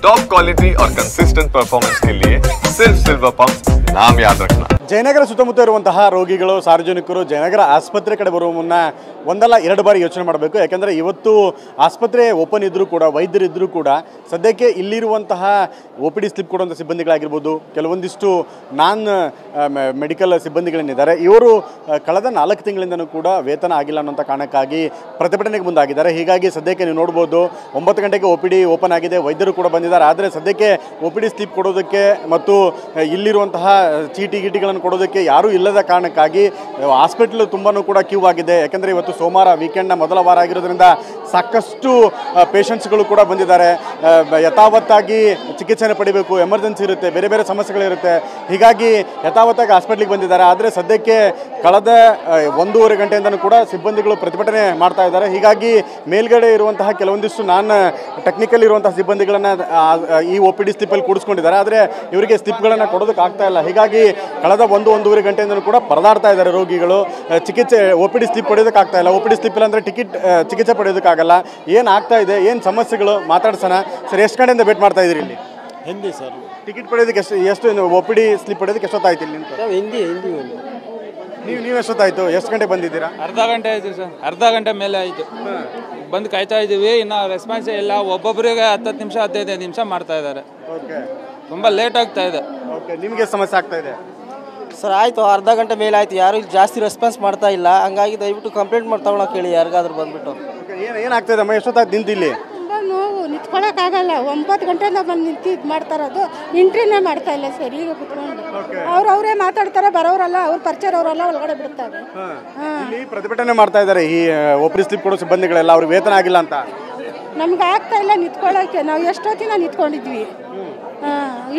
Top quality और consistent performance के लिए सिर्फ सिल्वर पंप नाम याद रखना। ಜಯನಗರ ಸುತ್ತಮುತ್ತ ಇರುವಂತಹ ರೋಗಿಗಳು ಸಾರ್ವಜನಿಕರು ಜಯನಗರ ಆಸ್ಪತ್ರೆ ಕಡೆ ಬರುವ ಮುನ್ನ ಒಂದಲ್ಲ ಎರಡು ಬಾರಿ ಯೋಚನೆ ಮಾಡಬೇಕು. ಯಾಕಂದರೆ ಇವತ್ತು ಆಸ್ಪತ್ರೆ ಓಪನ್ ಇದ್ದರೂ ಕೂಡ ವೈದ್ಯರಿದ್ದರೂ ಕೂಡ ಸದ್ಯಕ್ಕೆ ಇಲ್ಲಿರುವಂತಹ ಒ ಪಿ ಡಿ ಸ್ಲಿಪ್ ಕೊಡುವಂಥ ಸಿಬ್ಬಂದಿಗಳಾಗಿರ್ಬೋದು, ಕೆಲವೊಂದಿಷ್ಟು ನಾನ್ ಮೆಡಿಕಲ್ ಸಿಬ್ಬಂದಿಗಳೇನಿದ್ದಾರೆ ಇವರು ಕಳೆದ 4 ತಿಂಗಳಿಂದನೂ ಕೂಡ ವೇತನ ಆಗಿಲ್ಲ ಅನ್ನೋಂಥ ಕಾರಣಕ್ಕಾಗಿ ಪ್ರತಿಭಟನೆಗೆ ಮುಂದಾಗಿದ್ದಾರೆ. ಹೀಗಾಗಿ ಸದ್ಯಕ್ಕೆ ನೀವು ನೋಡ್ಬೋದು 9 ಗಂಟೆಗೆ ಒ ಪಿ ಡಿ ಓಪನ್ ಆಗಿದೆ, ವೈದ್ಯರು ಕೂಡ ಬಂದಿದ್ದಾರೆ. ಆದರೆ ಸದ್ಯಕ್ಕೆ ಒ ಪಿ ಡಿ ಸ್ಲಿಪ್ ಕೊಡೋದಕ್ಕೆ ಮತ್ತು ಇಲ್ಲಿರುವಂತಹ ಚೀಟಿಗಳನ್ನು ಕೊಡೋದಕ್ಕೆ ಯಾರೂ ಇಲ್ಲದ ಕಾರಣಕ್ಕಾಗಿ ಹಾಸ್ಪಿಟಲ್ ತುಂಬಾ ಕೂಡ ಕ್ಯೂ ಆಗಿದೆ. ಯಾಕೆಂದರೆ ಇವತ್ತು ಸೋಮವಾರ ವೀಕೆಂಡ್ನ ಮೊದಲ ವಾರ ಆಗಿರೋದ್ರಿಂದ ಸಾಕಷ್ಟು ಪೇಷಂಟ್ಸ್ಗಳು ಕೂಡ ಬಂದಿದ್ದಾರೆ. ಯಥಾವತ್ತಾಗಿ ಚಿಕಿತ್ಸೆಯನ್ನು ಪಡಿಬೇಕು, ಎಮರ್ಜೆನ್ಸಿ ಇರುತ್ತೆ, ಬೇರೆ ಬೇರೆ ಸಮಸ್ಯೆಗಳಿರುತ್ತೆ. ಹೀಗಾಗಿ ಯಥಾವತ್ತಾಗಿ ಹಾಸ್ಪಿಟ್ಲಿಗೆ ಬಂದಿದ್ದಾರೆ. ಆದರೆ ಸದ್ಯಕ್ಕೆ ಕಳೆದ 1.5 ಗಂಟೆಯಿಂದನೂ ಕೂಡ ಸಿಬ್ಬಂದಿಗಳು ಪ್ರತಿಭಟನೆ ಮಾಡ್ತಾ ಇದ್ದಾರೆ. ಹೀಗಾಗಿ ಮೇಲ್ಗಡೆ ಇರುವಂತಹ ಕೆಲವೊಂದಿಷ್ಟು ಟೆಕ್ನಿಕಲ್ ಇರುವಂತಹ ಸಿಬ್ಬಂದಿಗಳನ್ನು ಈ ಒ ಪಿ ಡಿ ಸ್ಲಿಪ್ಪಲ್ಲಿ ಕೂಡಿಸ್ಕೊಂಡಿದ್ದಾರೆ. ಆದರೆ ಇವರಿಗೆ ಸ್ಲಿಪ್ಗಳನ್ನು ಕೊಡೋದಕ್ಕೆ ಆಗ್ತಾ ಇಲ್ಲ. ಹೀಗಾಗಿ ಕಳೆದ 1-1.5 ಗಂಟೆಯಿಂದನೂ ಕೂಡ ಪರದಾಡ್ತಾ ಇದ್ದಾರೆ ರೋಗಿಗಳು. ಚಿಕಿತ್ಸೆ ಒ ಪಿ ಡಿ ಸ್ಲಿಪ್ ಪಡೆಯೋದಕ್ಕಾಗ್ತಾ ಇಲ್ಲ. ಒ ಪಿ ಡಿ ಸ್ಲಿಪ್ ಇಲ್ಲ ಅಂದರೆ ಚಿಕಿತ್ಸೆ ಪಡೆಯೋದಕ್ಕಾಗಲ್ಲ. ಏನು ಆಗ್ತಾ ಇದೆ, ಏನು ಸಮಸ್ಯೆಗಳು ಮಾತಾಡ್ಸೋಣ. ಸರ್, ಎಷ್ಟು ಗಂಟೆಯಿಂದ ವೇಟ್ ಮಾಡ್ತಾ ಇದ್ದೀರಿ ಇಲ್ಲಿ? ಹಿಂದಿ ಸರ್. ಟಿಕೆಟ್ ಪಡೆಯೋದಕ್ಕೆ ಎಷ್ಟು ಒ ಪಿ ಡಿ ಸ್ಲಿಪ್ ಪಡೆಯೋದಕ್ಕೆ ಎಷ್ಟೊತ್ತಾಯ್ತು ಇಲ್ಲಿ ನಿಂತು? ಹಿಂದಿ ನೀವು ಎಷ್ಟೊತ್ತಾಯಿತು? ಎಷ್ಟು ಗಂಟೆ ಬಂದಿದ್ದೀರಾ? ಅರ್ಧ ಗಂಟೆ ಆಯಿತು ಸರ್, ಅರ್ಧ ಗಂಟೆ ಮೇಲೆ ಆಯಿತು. ಬಂದು ಕಾಯ್ತಾ ಇದ್ದೀವಿ, ಇನ್ನು ರೆಸ್ಪಾನ್ಸೇ ಇಲ್ಲ. ಒಬ್ಬೊಬ್ಬರಿಗೆ 10 ನಿಮಿಷ 15 ನಿಮಿಷ ಮಾಡ್ತಾ ಇದ್ದಾರೆ. ಓಕೆ, ತುಂಬ ಲೇಟ್ ಆಗ್ತಾ ಇದೆ. ಓಕೆ, ನಿಮಗೆ ಸಮಸ್ಯೆ ಆಗ್ತಾ ಇದೆ ಸರ್? ಆಯಿತು, ಅರ್ಧ ಗಂಟೆ ಮೇಲೆ ಆಯಿತು. ಯಾರು ಇಲ್ಲಿ ಜಾಸ್ತಿ ರೆಸ್ಪಾನ್ಸ್ ಮಾಡ್ತಾ ಇಲ್ಲ. ಹಂಗಾಗಿ ದಯವಿಟ್ಟು ಕಂಪ್ಲೇಂಟ್ ಮಾಡ್ತಾವಣ ಕೇಳಿ ಯಾರಿಗಾದ್ರೂ ಬಂದುಬಿಟ್ಟು. ಏನಾಗ್ತಾ ಇದೆ ಅಮ್ಮ? ಎಷ್ಟೊತ್ತಾಯ್ತು ನಿಂತು ಇಲ್ಲಿ? ತುಂಬ ನೋವು, ನಿಂತ್ಕೊಳ್ಳೋಕ್ಕಾಗಲ್ಲ. 9 ಗಂಟೆಯಿಂದ ಬಂದು ನಿಂತು ಇದು ಮಾಡ್ತಾ ಇರೋದು. ಎಂಟ್ರಿನೇ ಮಾಡ್ತಾ ಇಲ್ಲ ಸರ್. ಈಗ ಕುತ್ಕೊಂಡು ಅವರೇ ಮಾತಾಡ್ತಾರೆ. ಬರೋರಲ್ಲ, ಅವ್ರ ಪರಿಚಯರವರೆಲ್ಲ ಒಳಗಡೆ ಬಿಡ್ತಾರೆ. ಇಲ್ಲಿ ಪ್ರತಿಭಟನೆ ಮಾಡ್ತಾ ಇದ್ದಾರೆ ಈ ಒ ಪಿ ಡಿ ಸ್ಲಿಪ್ ಕೊಡೋ ಸಿಬ್ಬಂದಿಗಳೆಲ್ಲ. ಅವ್ರಿಗೆ ವೇತನ ಆಗಿಲ್ಲ ಅಂತ. ನಮ್ಗೆ ಆಗ್ತಾ ಇಲ್ಲ ನಿಂತ್ಕೊಳ್ಳೋಕ್ಕೆ. ನಾವು ಎಷ್ಟೊತ್ತಿನ ನಿಂತ್ಕೊಂಡಿದ್ವಿ.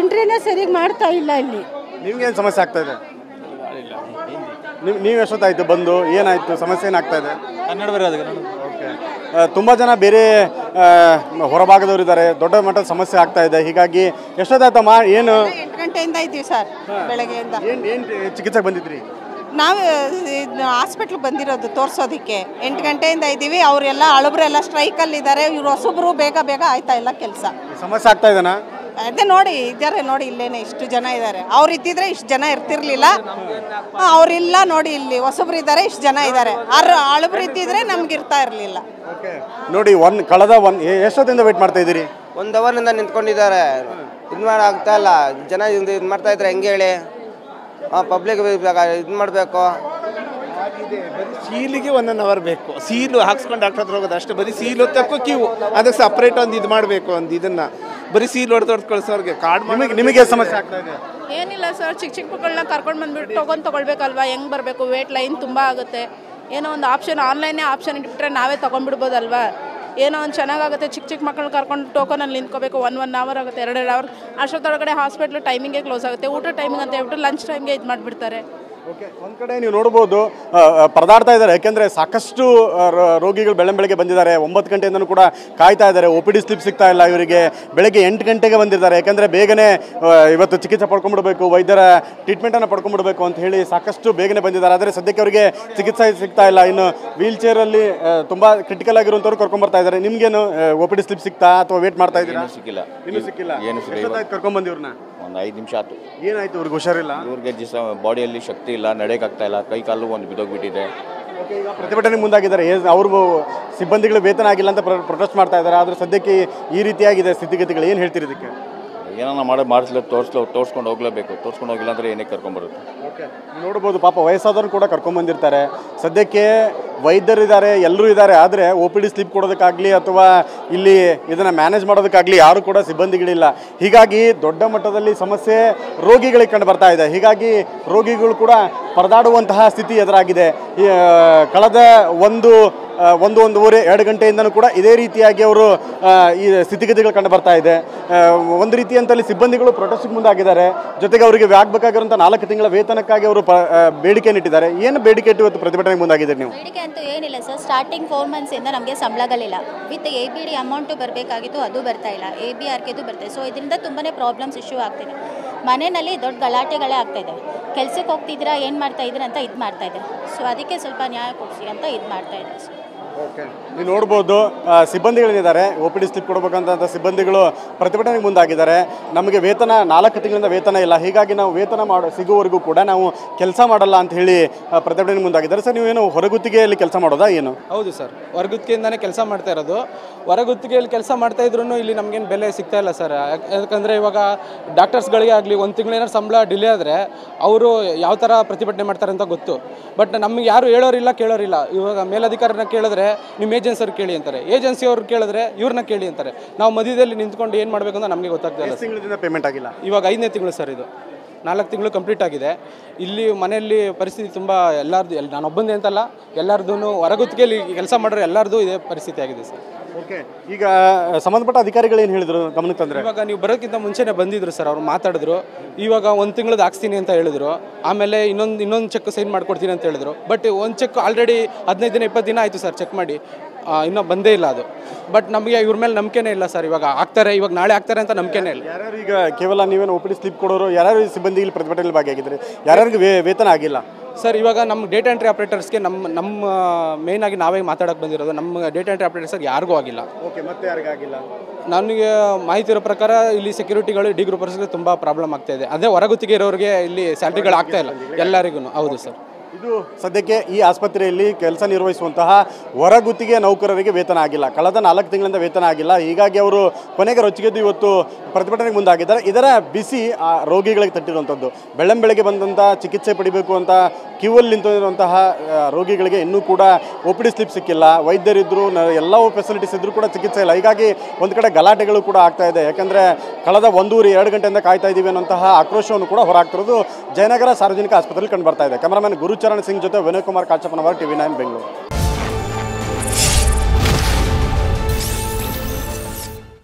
ಎಂಟ್ರಿನೇ ಸರಿಯಾಗಿ ಮಾಡ್ತಾ ಇಲ್ಲ ಇಲ್ಲಿ. ನಿಮ್ಗೇನು ಸಮಸ್ಯೆ ಆಗ್ತಾ ಇದೆ? ನೀವು ಎಷ್ಟೊತ್ತಾಯ್ತು ಬಂದು? ಏನಾಯ್ತು ಸಮಸ್ಯೆ? ಏನಾಗ್ತಾ ಇದೆ? ಕನ್ನಡ ಬರೋದು. ಓಕೆ, ತುಂಬ ಜನ ಬೇರೆ ಹೊರಭಾಗದವರು ಇದ್ದಾರೆ. ದೊಡ್ಡ ಮಟ್ಟದ ಸಮಸ್ಯೆ ಆಗ್ತಾ ಇದೆ. ಹೀಗಾಗಿ ಎಷ್ಟೊತ್ತಾಯ್ತಮ್ಮ? ಏನು 8 ಗಂಟೆಯಿಂದ ಇದ್ದೀವಿ ಸರ್, ಬೆಳಗ್ಗೆಯಿಂದ. ಏನು ಚಿಕಿತ್ಸೆಗೆ ಬಂದಿದ್ರಿ? ನಾವು ಹಾಸ್ಪಿಟ್ಲಿಗೆ ಬಂದಿರೋದು ತೋರಿಸೋದಕ್ಕೆ. 8 ಗಂಟೆಯಿಂದ ಇದ್ದೀವಿ. ಅವರೆಲ್ಲ ಹಳಬ್ರೆಲ್ಲ ಸ್ಟ್ರೈಕಲ್ಲಿದ್ದಾರೆ. ಇವರು ಹೊಸಬ್ರು ಬೇಗ ಬೇಗ ಆಯ್ತಾ ಇಲ್ಲ ಕೆಲಸ. ಸಮಸ್ಯೆ ಆಗ್ತಾ ಇದೆನಾ? ಅದೇ ನೋಡಿ ಇದ್ದಾರೆ, ನೋಡಿ ಇಲ್ಲೇನೆ ಇಷ್ಟು ಜನ ಇದ್ದಾರೆ. ಅವ್ರು ಇದ್ದಿದ್ರೆ ಇಷ್ಟು ಜನ ಇರ್ತಿರ್ಲಿಲ್ಲ. ಅವರಿಲ್ಲ ನೋಡಿ, ಇಲ್ಲಿ ಹೊಸಬ್ರು ಇದ್ದಾರೆ, ಇಷ್ಟು ಜನ ಇದ್ದಾರೆ. ಹಳಬ್ರು ಇದ್ದಿದ್ರೆ ನಮ್ಗೆ ಇರ್ತಾ ಇರಲಿಲ್ಲ. ನೋಡಿ, ಕಳೆದ ಎಷ್ಟೊತ್ತಿಂದ ವೇಟ್ ಮಾಡ್ತಾ ಇದ್ದೀರಿ? 1 ಅವರ್ನಿಂದ ನಿಂತ್ಕೊಂಡಿದ್ದಾರೆ. ಇದು ಆಗ್ತಾ ಇಲ್ಲ. ಜನ ಇದು ಮಾಡ್ತಾ ಇದ್ರೆ ಹೆಂಗೆ ಹೇಳಿ? ಪಬ್ಲಿಕ್ ಇದು ಮಾಡಬೇಕು. ಸೀಲಿಗೆ 1 ಅವರ್ ಬೇಕು. ಸೀಲು ಹಾಕ್ಸ್ಕೊಂಡು ಡಾಕ್ಟರ್ ಹತ್ರ ಹೋಗೋದು ಅಷ್ಟೇ. ಬರೀ ಸೀಲ್ ಹೊತ್ತಕ್ಕೂ ಕ್ಯೂ. ಅದಕ್ಕೆ ಸಪ್ರೇಟ್ ಒಂದು ಇದು ಮಾಡಬೇಕು. ಒಂದು ಇದನ್ನ ಬರೀ ಸೀಲ್ ಹೊಡೆದು ಕಳಿಸೋರಿಗೆ ಕಾರ್ಡ್ ನಿಮಗೆ ಸಮಸ್ಯೆ ಆಗ್ತಾ ಇದೆ? ಏನಿಲ್ಲ ಸರ್, ಚಿಕ್ಕ ಮಕ್ಕಳನ್ನ ಕರ್ಕೊಂಡು ಬಂದ್ಬಿಟ್ಟು ತಗೊಳ್ಬೇಕಲ್ವಾ? ಹೆಂಗೆ ಬರಬೇಕು? ವೇಟ್ ಲೈನ್ ತುಂಬ ಆಗುತ್ತೆ. ಏನೋ ಒಂದು ಆಪ್ಷನ್, ಆನ್ಲೈನೇ ಆಪ್ಷನ್ ಇಟ್ಬಿಟ್ರೆ ನಾವೇ ತೊಗೊಂಡ್ಬಿಡ್ಬೋದಲ್ವಾ? ಏನೋ ಒಂದು ಚೆನ್ನಾಗುತ್ತೆ. ಚಿಕ್ಕ ಮಕ್ಕಳು ಕರ್ಕೊಂಡು ಟೋಕನಲ್ಲಿ ನಿಂತ್ಕೋಬೇಕು. 1 ಅವರ್ ಆಗುತ್ತೆ, 2 ಅವರ್. ಅಷ್ಟೊತ್ತೊಳಗಡೆ ಹಾಸ್ಪಿಟ್ಲು ಟೈಮಿಂಗೇ ಕ್ಲೋಸ್ ಆಗುತ್ತೆ. ಊಟ ಟೈಮಿಂಗ್ ಅಂತ ಹೇಳ್ಬಿಟ್ಟು ಲಂಚ್ ಟೈಮ್ಗೆ ಇದು ಮಾಡಿಬಿಡ್ತಾರೆ. ಓಕೆ, ಒಂದು ಕಡೆ ನೀವು ನೋಡ್ಬೋದು ಪರದಾಡ್ತಾ ಇದ್ದಾರೆ. ಯಾಕೆಂದರೆ ಸಾಕಷ್ಟು ರೋಗಿಗಳು ಬೆಳಗ್ಗೆ ಬಂದಿದ್ದಾರೆ. 9 ಗಂಟೆಯಿಂದನೂ ಕೂಡ ಕಾಯ್ತಾ ಇದ್ದಾರೆ. ಒ ಪಿ ಡಿ ಸ್ಲಿಪ್ ಸಿಗ್ತಾ ಇಲ್ಲ ಇವರಿಗೆ. ಬೆಳಗ್ಗೆ 8 ಗಂಟೆಗೆ ಬಂದಿದ್ದಾರೆ. ಯಾಕೆಂದರೆ ಬೇಗನೆ ಇವತ್ತು ಚಿಕಿತ್ಸೆ ಪಡ್ಕೊಂಡ್ಬಿಡ್ಬೇಕು, ವೈದ್ಯರ ಟ್ರೀಟ್ಮೆಂಟನ್ನು ಪಡ್ಕೊಂಡ್ಬಿಡ್ಬೇಕು ಅಂತ ಹೇಳಿ ಸಾಕಷ್ಟು ಬೇಗನೆ ಬಂದಿದ್ದಾರೆ. ಆದರೆ ಸದ್ಯಕ್ಕೆ ಅವರಿಗೆ ಚಿಕಿತ್ಸೆ ಸಿಗ್ತಾ ಇಲ್ಲ. ಇನ್ನು ವೀಲ್ ಚೇರಲ್ಲಿ ತುಂಬ ಕ್ರಿಟಿಕಲ್ ಆಗಿರುವಂಥವ್ರು ಕರ್ಕೊಂಡ್ಬರ್ತಾ ಇದ್ದಾರೆ. ನಿಮ್ಗೇನು ಒ ಪಿ ಡಿ ಸ್ಲಿಪ್ ಸಿಗ್ತಾ ಅಥವಾ ವೇಟ್ ಮಾಡ್ತಾ ಇದ್ದೀರಾ? ಇನ್ನೂ ಸಿಕ್ಕಿಲ್ಲ. ಎಷ್ಟೊತ್ತಾಯ್ತು ಕರ್ಕೊಂಡ್ಬಂದು ಇವ್ರನ್ನ? ಒಂದು 5 ನಿಮಿಷ ಆಯ್ತು. ಏನಾಯ್ತು? ಇವ್ರಿಗೆ ಹುಷಾರಿಲ್ಲ? ಇವ್ರಿಗೆ ಬಾಡಿಯಲ್ಲಿ ಶಕ್ತಿ ಇಲ್ಲ, ನಡೆಯೋಕ್ಕಾಗ್ತಾ ಇಲ್ಲ, ಕೈ ಕಾಲು ಒಂದು ಬಿದ್ದೋಗ್ಬಿಟ್ಟಿದೆ. ಪ್ರತಿಭಟನೆ ಮುಂದಾಗಿದ್ದಾರೆ. ಅವ್ರಿಗೂ ಸಿಬ್ಬಂದಿಗಳು ವೇತನ ಆಗಿಲ್ಲ ಅಂತ ಪ್ರೊಟೆಸ್ಟ್ ಮಾಡ್ತಾ ಇದ್ದಾರೆ. ಆದರೆ ಸದ್ಯಕ್ಕೆ ಈ ರೀತಿಯಾಗಿದೆ ಸ್ಥಿತಿಗತಿಗಳು. ಏನು ಹೇಳ್ತೀರಿ ಇದಕ್ಕೆ? ಏನೋ ತೋರಿಸ್ಕೊಂಡು ಹೋಗ್ಲೇಬೇಕು. ತೋರಿಸ್ಕೊಂಡು ಹೋಗಿಲ್ಲ ಅಂದರೆ ಏನಕ್ಕೆ ಕರ್ಕೊಂಬರುತ್ತೆ? ಓಕೆ, ನೋಡ್ಬೋದು ಪಾಪ ವಯಸ್ಸಾದವ್ರು ಕೂಡ ಕರ್ಕೊಂಡ್ಬಂದಿರ್ತಾರೆ. ಸದ್ಯಕ್ಕೆ ವೈದ್ಯರಿದ್ದಾರೆ, ಎಲ್ಲರೂ ಇದ್ದಾರೆ. ಆದರೆ ಒ ಪಿ ಡಿ ಸ್ಲಿಪ್ ಕೊಡೋದಕ್ಕಾಗಲಿ ಅಥವಾ ಇಲ್ಲಿ ಇದನ್ನು ಮ್ಯಾನೇಜ್ ಮಾಡೋದಕ್ಕಾಗಲಿ ಯಾರೂ ಕೂಡ ಸಿಬ್ಬಂದಿಗಳಿಲ್ಲ. ಹೀಗಾಗಿ ದೊಡ್ಡ ಮಟ್ಟದಲ್ಲಿ ಸಮಸ್ಯೆ ರೋಗಿಗಳಿಗೆ ಕಂಡು ಬರ್ತಾ ಇದೆ. ಹೀಗಾಗಿ ರೋಗಿಗಳು ಕೂಡ ಪರದಾಡುವಂತಹ ಸ್ಥಿತಿ ಎದುರಾಗಿದೆ. ಕಳೆದ 1-1.5-2 ಗಂಟೆಯಿಂದನೂ ಕೂಡ ಇದೇ ರೀತಿಯಾಗಿ ಅವರು ಈ ಸ್ಥಿತಿಗತಿಗಳು ಕಂಡು ಬರ್ತಾ ಇದೆ. ಒಂದು ರೀತಿಯಂತಲ್ಲಿ ಸಿಬ್ಬಂದಿಗಳು ಪ್ರೊಟೆಸ್ಟ್ಗೆ ಮುಂದಾಗಿದ್ದಾರೆ. ಜೊತೆಗೆ ಅವರಿಗೆ ಆಗಬೇಕಾಗಿರುವಂಥ 4 ತಿಂಗಳ ವೇತನಕ್ಕಾಗಿ ಅವರು ಬೇಡಿಕೆಯನ್ನು ಇಟ್ಟಿದ್ದಾರೆ. ಏನು ಬೇಡಿಕೆ ಇಟ್ಟು ಇವತ್ತು ಪ್ರತಿಭಟನೆಗೆ ಮುಂದಾಗಿದ್ದಾರೆ ನೀವು? ಬೇಡಿಕೆ ಅಂತೂ ಏನಿಲ್ಲ ಸರ್. ಸ್ಟಾರ್ಟಿಂಗ್ 4 ಮಂತ್ಸಿಂದ ನಮಗೆ ಸಂಬಳಗಳಿಲ್ಲ. ವಿತ್ ABD ಅಮೌಂಟು ಬರಬೇಕಾಗಿತ್ತು, ಅದು ಬರ್ತಾ ಇಲ್ಲ. ABRKದು ಬರ್ತಾಯಿದೆ. ಸೊ ಇದರಿಂದ ತುಂಬಾ ಪ್ರಾಬ್ಲಮ್ಸ್ ಇಶ್ಯೂ ಆಗ್ತಿದೆ. ಮನೆಯಲ್ಲಿ ದೊಡ್ಡ ಗಲಾಟೆಗಳೇ ಆಗ್ತಾಯಿದೆ. ಕೆಲಸಕ್ಕೆ ಹೋಗ್ತಿದ್ದೀರಾ, ಏನು ಮಾಡ್ತಾಯಿದ್ದೀರಾ ಅಂತ ಇದು ಮಾಡ್ತಾಯಿದ್ದಾರೆ. ಸೊ ಅದಕ್ಕೆ ಸ್ವಲ್ಪ ನ್ಯಾಯ ಕೊಡಿಸಿ ಅಂತ ಇದು ಮಾಡ್ತಾಯಿದ್ದಾರೆ ಸರ್. ನೀವು ನೋಡ್ಬೋದು ಸಿಬ್ಬಂದಿಗಳೇನಿದ್ದಾರೆ ಒ ಪಿ ಡಿ ಸ್ಲಿಪ್ ಕೊಡಬೇಕಂತ ಸಿಬ್ಬಂದಿಗಳು ಪ್ರತಿಭಟನೆಗೆ ಮುಂದಾಗಿದ್ದಾರೆ. ನಮಗೆ ವೇತನ 4 ತಿಂಗಳಿಂದ ವೇತನ ಇಲ್ಲ, ಹೀಗಾಗಿ ನಾವು ವೇತನ ಸಿಗುವವರೆಗೂ ಕೂಡ ನಾವು ಕೆಲಸ ಮಾಡಲ್ಲ ಅಂತ ಹೇಳಿ ಪ್ರತಿಭಟನೆಗೆ ಮುಂದಾಗಿದ್ದಾರೆ. ಸರ್ ನೀವೇನು ಹೊರಗುತ್ತಿಗೆಯಲ್ಲಿ ಕೆಲಸ ಮಾಡೋದಾ ಏನು? ಹೌದು ಸರ್, ಹೊರಗುತ್ತಿಗೆಯಿಂದನೇ ಕೆಲಸ ಮಾಡ್ತಾ ಇರೋದು. ಹೊರಗುತ್ತಿಗೆಯಲ್ಲಿ ಕೆಲಸ ಮಾಡ್ತಾ ಇದ್ರೂ ಇಲ್ಲಿ ನಮಗೇನು ಬೆಲೆ ಸಿಗ್ತಾ ಇಲ್ಲ ಸರ್. ಯಾಕಂದರೆ ಇವಾಗ ಡಾಕ್ಟರ್ಸ್ಗಳಿಗೆ ಆಗಲಿ 1 ತಿಂಗಳೇನಾದ್ರು ಸಂಬಳ ಡಿಲೇ ಆದರೆ ಅವರು ಯಾವ ಥರ ಪ್ರತಿಭಟನೆ ಮಾಡ್ತಾರೆ ಅಂತ ಗೊತ್ತು. ಬಟ್ ನಮಗೆ ಯಾರು ಹೇಳೋರಿಲ್ಲ ಕೇಳೋರಿಲ್ಲ. ಇವಾಗ ಮೇಲಧಿಕಾರಿನ ಕೇಳಿದ್ರೆ ನಿಮ್ಮ ಏಜೆನ್ಸಿ ಅವ್ರು ಕೇಳಿ ಅಂತಾರೆ, ಏಜೆನ್ಸಿ ಅವ್ರು ಕೇಳಿದ್ರೆ ಇವ್ರನ್ನ ಕೇಳಿ ಅಂತಾರೆ. ನಾವು ಮಧ್ಯದಲ್ಲಿ ನಿಂತ್ಕೊಂಡು ಏನು ಮಾಡಬೇಕು ಅಂತ ನಮಗೆ ಗೊತ್ತಾಗ್ತಾ ಇಲ್ಲ. ತಿಂಗಳಿಂದ ಪೇಮೆಂಟ್ ಆಗಿಲ್ಲ. ಇವಾಗ 5ನೇ ತಿಂಗಳು ಸರ್, ಇದು 4 ತಿಂಗಳು ಕಂಪ್ಲೀಟ್ ಆಗಿದೆ. ಇಲ್ಲಿ ಮನೆಯಲ್ಲಿ ಪರಿಸ್ಥಿತಿ ತುಂಬ ಎಲ್ಲರದು, ನಾನು ಒಬ್ಬಂದೇ ಅಂತಲ್ಲ, ಎಲ್ಲರದೂ ಹೊರಗುತ್ತಿಗೆಯಲ್ಲಿ ಕೆಲಸ ಮಾಡೋರು ಎಲ್ಲರದು ಇದೇ ಪರಿಸ್ಥಿತಿ ಆಗಿದೆ ಸರ್. ಓಕೆ, ಈಗ ಸಂಬಂಧಪಟ್ಟ ಅಧಿಕಾರಿಗಳು ಏನು ಹೇಳಿದ್ರು ಗಮನಕ್ಕೆ ತಂದರೆ? ಇವಾಗ ನೀವು ಬರೋಕ್ಕಿಂತ ಮುಂಚೆನೇ ಬಂದಿದ್ರು ಸರ್, ಅವ್ರು ಮಾತಾಡಿದ್ರು. ಇವಾಗ 1 ತಿಂಗಳದ್ದು ಹಾಕ್ಸ್ತೀನಿ ಅಂತ ಹೇಳಿದ್ರು. ಆಮೇಲೆ ಇನ್ನೊಂದು ಚೆಕ್ ಸೈನ್ ಮಾಡ್ಕೊಡ್ತೀನಿ ಅಂತ ಹೇಳಿದ್ರು. ಬಟ್ ಒಂದು ಚೆಕ್ ಆಲ್ರೆಡಿ 15 ದಿನ 20 ದಿನ ಆಯಿತು ಸರ್ ಚೆಕ್ ಮಾಡಿ, ಇನ್ನೂ ಬಂದೇ ಇಲ್ಲ ಅದು. ಬಟ್ ನಮಗೆ ಇವ್ರ ಮೇಲೆ ನಂಬಿಕೆನೇ ಇಲ್ಲ ಸರ್. ಇವಾಗ ಆಗ್ತಾರೆ, ಇವಾಗ ನಾಳೆ ಆಗ್ತಾರೆ ಅಂತ ನಂಬಿಕೆನೇ ಇಲ್ಲ. ಯಾರ್ಯಾರು ಈಗ ಕೇವಲ ನೀವೇನು ಒ ಪಿ ಡಿ ಸ್ಲಿಪ್ ಕೊಡೋರು, ಯಾರ್ಯಾರು ಸಿಬ್ಬಂದಿಗಳು ಪ್ರತಿಭಟನೆಯಲ್ಲಿ ಭಾಗಿಯಾಗಿದ್ದಾರೆ, ಯಾರ್ಯಾರಿಗೆ ವೇತನ ಆಗಿಲ್ಲ ಸರ್? ಇವಾಗ ನಮ್ಮ ಡೇಟಾ ಎಂಟ್ರಿ ಆಪ್ರೇಟರ್ಸ್ಗೆ ನಮ್ಮ ಮೇಯ್ನಾಗಿ ನಾವೇ ಮಾತಾಡೋಕ್ಕೆ ಬಂದಿರೋದು. ನಮ್ಮ ಡೇಟಾ ಎಂಟ್ರಿ ಆಪ್ರೇಟರ್ಸ್ಗೆ ಯಾರಿಗೂ ಆಗಿಲ್ಲ. ಓಕೆ, ಮತ್ತೆ ಯಾರಿಗಾಗಿಲ್ಲ? ನನಗೆ ಮಾಹಿತಿ ಇರೋ ಪ್ರಕಾರ ಇಲ್ಲಿ ಸೆಕ್ಯೂರಿಟಿಗಳು ಡಿ ಗ್ರೂಪರ್ಸ್ಗೆ ತುಂಬ ಪ್ರಾಬ್ಲಮ್ ಆಗ್ತಾ ಇದೆ. ಅದೇ ಹೊರಗುತ್ತಿಗೆ ಇರೋರಿಗೆ ಇಲ್ಲಿ ಸ್ಯಾಲ್ರಿಗಳು ಆಗ್ತಾ ಇಲ್ಲ ಎಲ್ಲರಿಗೂ. ಹೌದು ಸರ್. ಇದು ಸದ್ಯಕ್ಕೆ ಈ ಆಸ್ಪತ್ರೆಯಲ್ಲಿ ಕೆಲಸ ನಿರ್ವಹಿಸುವಂತಹ ಹೊರಗುತ್ತಿಗೆ ನೌಕರರಿಗೆ ವೇತನ ಆಗಿಲ್ಲ. ಕಳೆದ 4 ತಿಂಗಳಿಂದ ವೇತನ ಆಗಿಲ್ಲ. ಹೀಗಾಗಿ ಅವರು ಕೊನೆಗೆ ರೊಚ್ಚಿಗೆದ್ದು ಇವತ್ತು ಪ್ರತಿಭಟನೆಗೆ ಮುಂದಾಗಿದ್ದಾರೆ. ಇದರ ಬಿಸಿ ರೋಗಿಗಳಿಗೆ ತಟ್ಟಿರುವಂಥದ್ದು. ಬೆಳ್ಳಂಬೆಳಗ್ಗೆ ಬಂದಂಥ ಚಿಕಿತ್ಸೆ ಪಡಿಬೇಕು ಅಂತ ಕ್ಯೂವಲ್ಲಿ ನಿಂತಿರುವಂತಹ ರೋಗಿಗಳಿಗೆ ಇನ್ನೂ ಕೂಡ ಒ ಪಿ ಡಿ ಸ್ಲಿಪ್ ಸಿಕ್ಕಿಲ್ಲ. ವೈದ್ಯರಿದ್ದರು, ಎಲ್ಲ ಫೆಸಿಲಿಟೀಸ್ ಇದ್ದರೂ ಕೂಡ ಚಿಕಿತ್ಸೆ ಇಲ್ಲ. ಹೀಗಾಗಿ ಒಂದು ಕಡೆ ಗಲಾಟೆಗಳು ಕೂಡ ಆಗ್ತಾ ಇದೆ. ಯಾಕಂದರೆ ಕಳೆದ 1-2 ಗಂಟೆಯಿಂದ ಕಾಯ್ತಾ ಇದ್ದೀವಿ ಅನ್ನೋಂತಹ ಆಕ್ರೋಶವನ್ನು ಕೂಡ ಹೊರಹಾಕ್ತಿರೋದು ಜಯನಗರ ಸಾರ್ವಜನಿಕ ಆಸ್ಪತ್ರೆಯಲ್ಲಿ ಕಂಡು ಬರ್ತಾ ಇದೆ. ಕ್ಯಾಮರಾಮನ್ ಗುರುಚರಣ್ ಸಿಂಗ್ ಜೊತೆ ವಿನಯ್ ಕುಮಾರ್ ಕಾಚಪ್ಪನವರ್, TV9 ಬೆಂಗಳೂರು.